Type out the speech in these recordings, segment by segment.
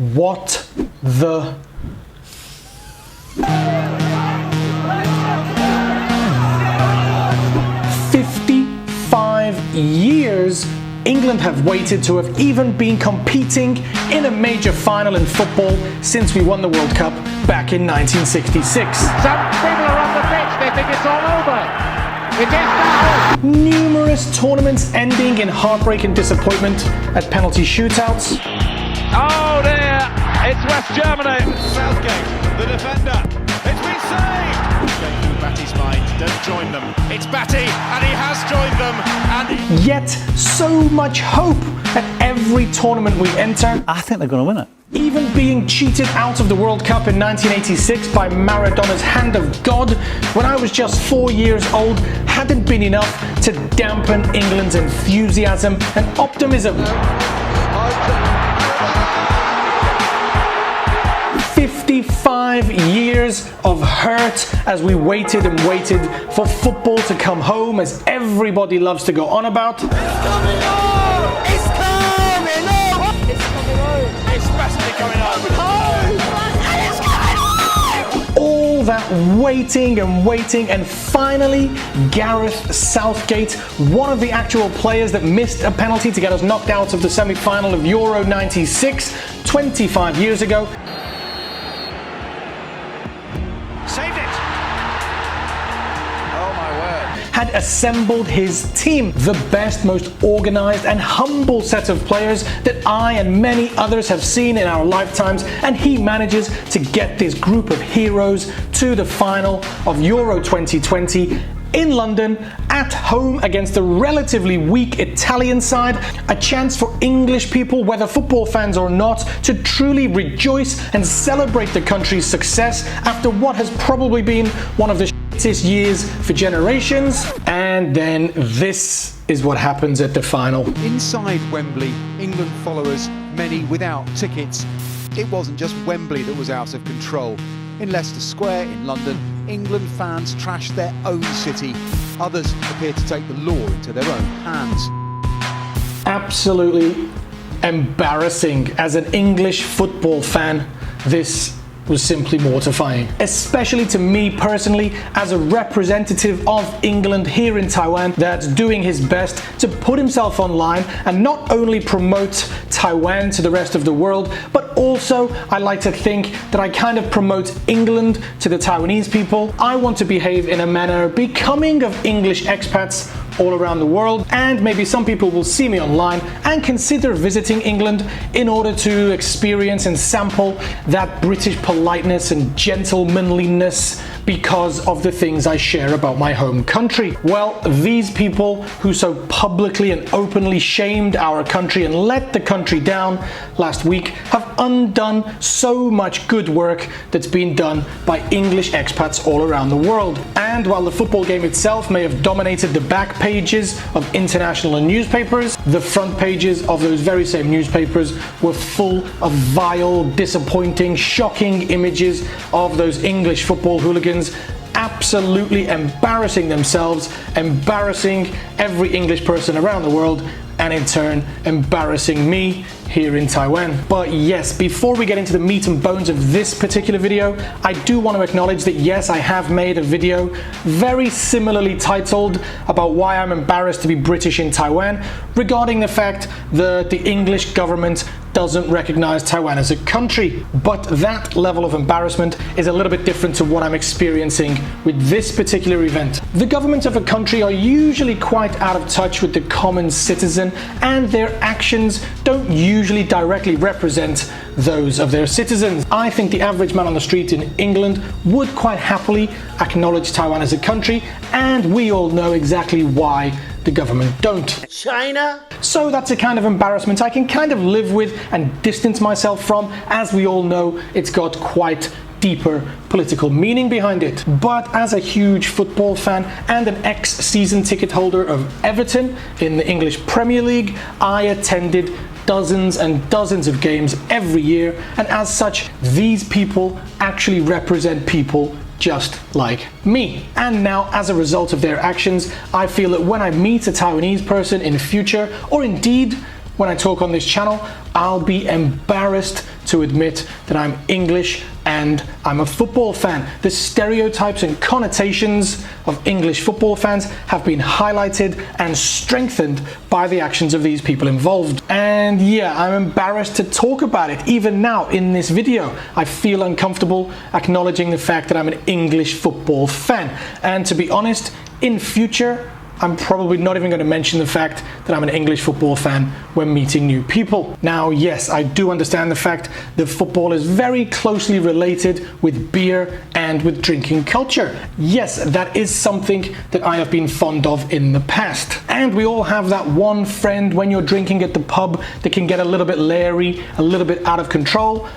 What the... 55 years England have waited to have even been competing in a major final in football since we won the World Cup back in 1966. Some people are on the pitch, they think it's all over. It is now! Numerous tournaments ending in heartbreak and disappointment at penalty shootouts. Oh dear, it's West Germany. Southgate, the defender, it's been saved! Going through Batty's mind, don't join them. It's Batty, and he has joined them, and... Yet, so much hope at every tournament we enter. I think they're going to win it. Even being cheated out of the World Cup in 1986 by Maradona's hand of God when I was just 4 years old hadn't been enough to dampen England's enthusiasm and optimism. 55 years of hurt as we waited and waited for football to come home, as everybody loves to go on about. It's coming on! It's coming on! It's coming on! It's massively coming on! And it's coming on! All that waiting and waiting, and finally Gareth Southgate, one of the actual players that missed a penalty to get us knocked out of the semi-final of Euro 96 25 years ago. Saved it! Oh my word. Had assembled his team, the best, most organized and humble set of players that I and many others have seen in our lifetimes, and he manages to get this group of heroes to the final of Euro 2020 in London, at home against a relatively weak Italian side. A chance for English people, whether football fans or not, to truly rejoice and celebrate the country's success after what has probably been one of the shittest years for generations. And then this is what happens at the final. Inside Wembley, England followers, many without tickets. It wasn't just Wembley that was out of control. In Leicester Square in London, England fans trashed their own city. Others appeared to take the law into their own hands. Absolutely embarrassing. As an English football fan, this was simply mortifying, especially to me personally, as a representative of England here in Taiwan that's doing his best to put himself online and not only promote Taiwan to the rest of the world, but also I like to think that I kind of promote England to the Taiwanese people. I want to behave in a manner becoming of English expats all around the world, and maybe some people will see me online and consider visiting England in order to experience and sample that British politeness and gentlemanliness because of the things I share about my home country. Well, these people who so publicly and openly shamed our country and let the country down last week have undone so much good work that's been done by English expats all around the world. And while the football game itself may have dominated the back pages of international newspapers, the front pages of those very same newspapers were full of vile, disappointing, shocking images of those English football hooligans absolutely embarrassing themselves, embarrassing every English person around the world, and in turn embarrassing me here in Taiwan. But yes, before we get into the meat and bones of this particular video, I do want to acknowledge that yes, I have made a video very similarly titled about why I'm embarrassed to be British in Taiwan, regarding the fact that the English government doesn't recognize Taiwan as a country. But that level of embarrassment is a little bit different to what I'm experiencing with this particular event. The government of a country are usually quite out of touch with the common citizen, and their actions don't usually directly represent those of their citizens. I think the average man on the street in England would quite happily acknowledge Taiwan as a country, and we all know exactly why the government don't. China? So that's a kind of embarrassment I can kind of live with and distance myself from, as we all know it's got quite deeper political meaning behind it. But as a huge football fan and an ex-season ticket holder of Everton in the English Premier League, I attended dozens and dozens of games every year, and as such, these people actually represent people just like me. And now, as a result of their actions, I feel that when I meet a Taiwanese person in future, or indeed when I talk on this channel, I'll be embarrassed to admit that I'm English and I'm a football fan. The stereotypes and connotations of English football fans have been highlighted and strengthened by the actions of these people involved. And yeah, I'm embarrassed to talk about it. Even now in this video, I feel uncomfortable acknowledging the fact that I'm an English football fan. And to be honest, in future, I'm probably not even going to mention the fact that I'm an English football fan when meeting new people. Now, yes, I do understand the fact that football is very closely related with beer and with drinking culture. Yes, that is something that I have been fond of in the past. And we all have that one friend when you're drinking at the pub that can get a little bit leery, a little bit out of control.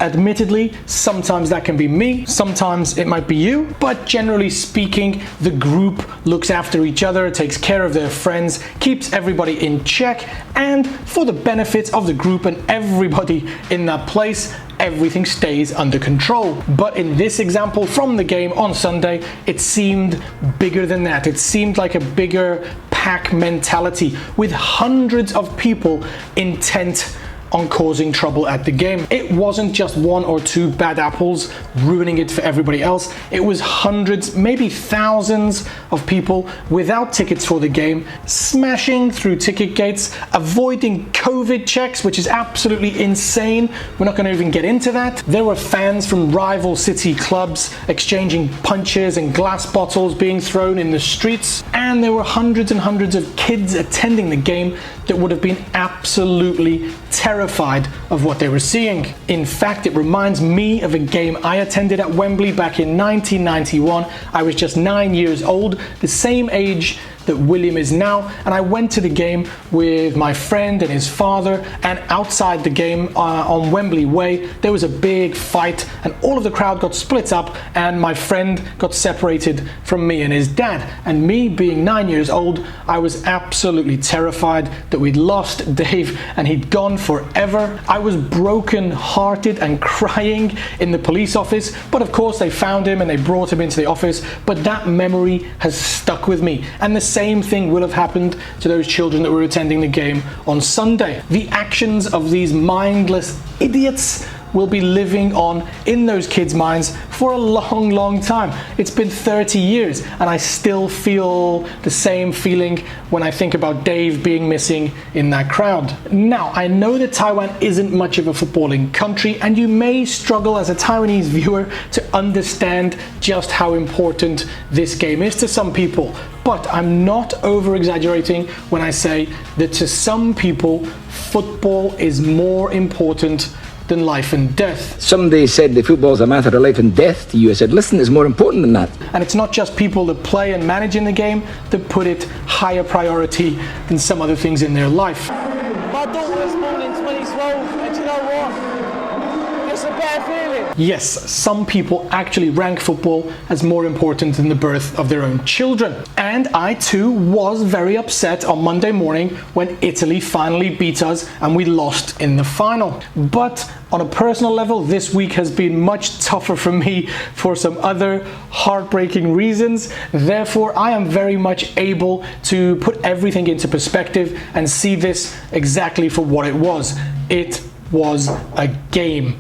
Admittedly, sometimes that can be me, sometimes it might be you, but generally speaking, the group looks after each other, takes care of their friends, keeps everybody in check, and for the benefit of the group and everybody in that place, everything stays under control. But in this example from the game on Sunday, it seemed bigger than that. It seemed like a bigger pack mentality with hundreds of people intent on causing trouble at the game. It wasn't just one or two bad apples ruining it for everybody else. It was hundreds, maybe thousands of people without tickets for the game, smashing through ticket gates, avoiding COVID checks, which is absolutely insane. We're not going to even get into that. There were fans from rival city clubs exchanging punches and glass bottles being thrown in the streets. And there were hundreds and hundreds of kids attending the game that would have been absolutely terrified of what they were seeing. In fact, it reminds me of a game I attended at Wembley back in 1991. I was just 9 years old, the same age that William is now, and I went to the game with my friend and his father, and outside the game on Wembley Way there was a big fight and all of the crowd got split up and my friend got separated from me and his dad. And me being 9 years old, I was absolutely terrified that we'd lost Dave and he'd gone forever. I was broken hearted and crying in the police office, but of course they found him and they brought him into the office. But that memory has stuck with me, and the same thing will have happened to those children that were attending the game on Sunday. The actions of these mindless idiots will be living on in those kids' minds for a long, long time. It's been 30 years and I still feel the same feeling when I think about Dave being missing in that crowd. Now, I know that Taiwan isn't much of a footballing country and you may struggle as a Taiwanese viewer to understand just how important this game is to some people. But I'm not over-exaggerating when I say that to some people, football is more important than life and death. Somebody said the football's a matter of life and death to you. I said, listen, it's more important than that. And it's not just people that play and manage in the game that put it higher priority than some other things in their life. My daughter was born in 2012, and you know what? It's a better feeling. Yes, some people actually rank football as more important than the birth of their own children. And I too was very upset on Monday morning when Italy finally beat us and we lost in the final. But on a personal level, this week has been much tougher for me for some other heartbreaking reasons. Therefore, I am very much able to put everything into perspective and see this exactly for what it was. It was a game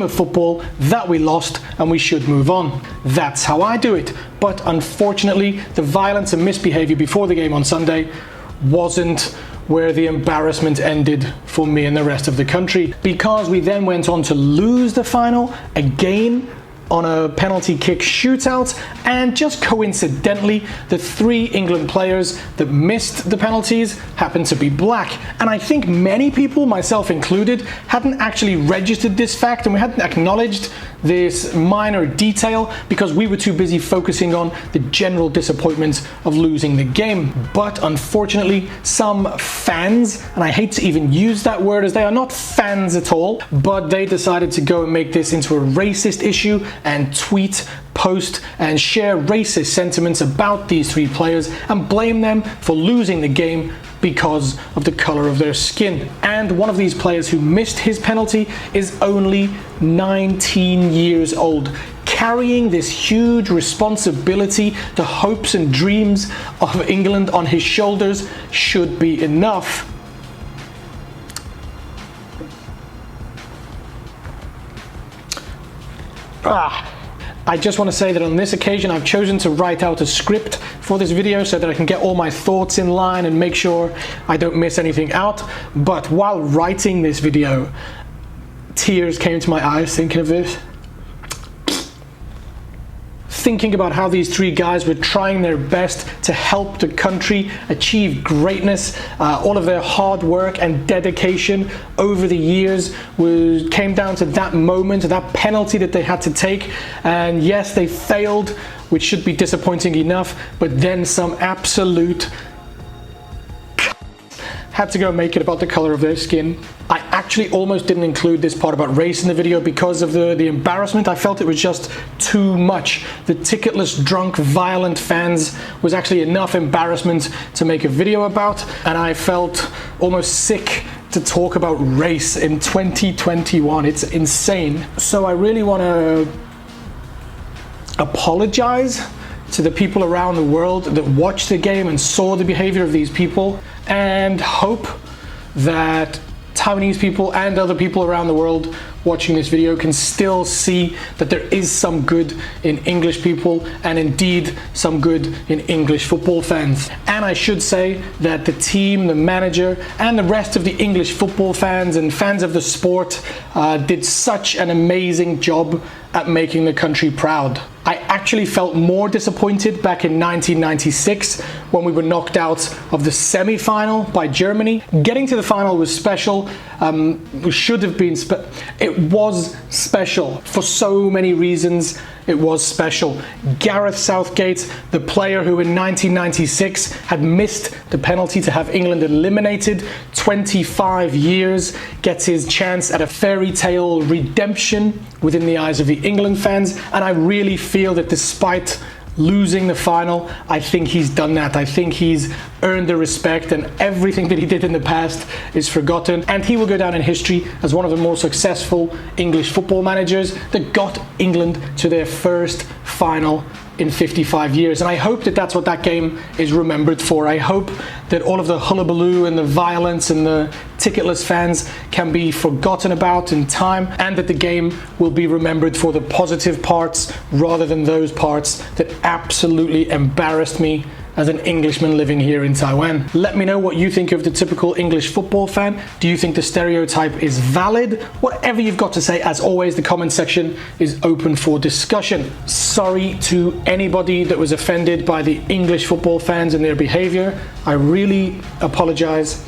of football that we lost and we should move on. That's how I do it. But unfortunately, the violence and misbehavior before the game on Sunday wasn't where the embarrassment ended for me and the rest of the country, because we then went on to lose the final again on a penalty kick shootout, and just coincidentally the three England players that missed the penalties happened to be black. And I think many people, myself included, hadn't actually registered this fact and we hadn't acknowledged this minor detail because we were too busy focusing on the general disappointment of losing the game. But unfortunately, some fans, and I hate to even use that word as they are not fans at all, but they decided to go and make this into a racist issue and tweet, post and share racist sentiments about these three players and blame them for losing the game because of the color of their skin. And one of these players who missed his penalty is only 19 years old, carrying this huge responsibility. The hopes and dreams of England on his shoulders should be enough. I just want to say that on this occasion I've chosen to write out a script for this video so that I can get all my thoughts in line and make sure I don't miss anything out. But while writing this video, tears came to my eyes thinking of this. Thinking about how these three guys were trying their best to help the country achieve greatness. All of their hard work and dedication over the years came down to that moment, that penalty that they had to take. And yes, they failed, which should be disappointing enough, but then some absolute had to go make it about the color of their skin. I actually almost didn't include this part about race in the video because of the embarrassment. I felt it was just too much. The ticketless, drunk, violent fans was actually enough embarrassment to make a video about, and I felt almost sick to talk about race in 2021. It's insane. So I really want to apologize to the people around the world that watched the game and saw the behavior of these people, and hope that Taiwanese people and other people around the world watching this video can still see that there is some good in English people and indeed some good in English football fans. And I should say that the team, the manager, and the rest of the English football fans and fans of the sport did such an amazing job at making the country proud. I actually felt more disappointed back in 1996 when we were knocked out of the semi-final by Germany. Getting to the final was special. It was special for so many reasons. It was special. Gareth Southgate, the player who in 1996 had missed the penalty to have England eliminated 25 years, gets his chance at a fairy tale redemption within the eyes of the England fans. And I really feel that despite losing the final, I think he's done that. I think he's earned the respect, and everything that he did in the past is forgotten, and he will go down in history as one of the more successful English football managers that got England to their first final in 55 years. And I hope that that's what that game is remembered for. I hope that all of the hullabaloo and the violence and the ticketless fans can be forgotten about in time, and that the game will be remembered for the positive parts rather than those parts that absolutely embarrassed me as an Englishman living here in Taiwan. Let me know what you think of the typical English football fan. Do you think the stereotype is valid? Whatever you've got to say, as always, the comment section is open for discussion. Sorry to anybody that was offended by the English football fans and their behavior. I really apologize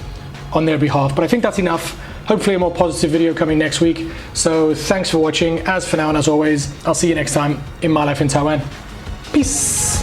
on their behalf, but I think that's enough. Hopefully a more positive video coming next week. So thanks for watching. As for now and as always, I'll see you next time in My Life in Taiwan. Peace.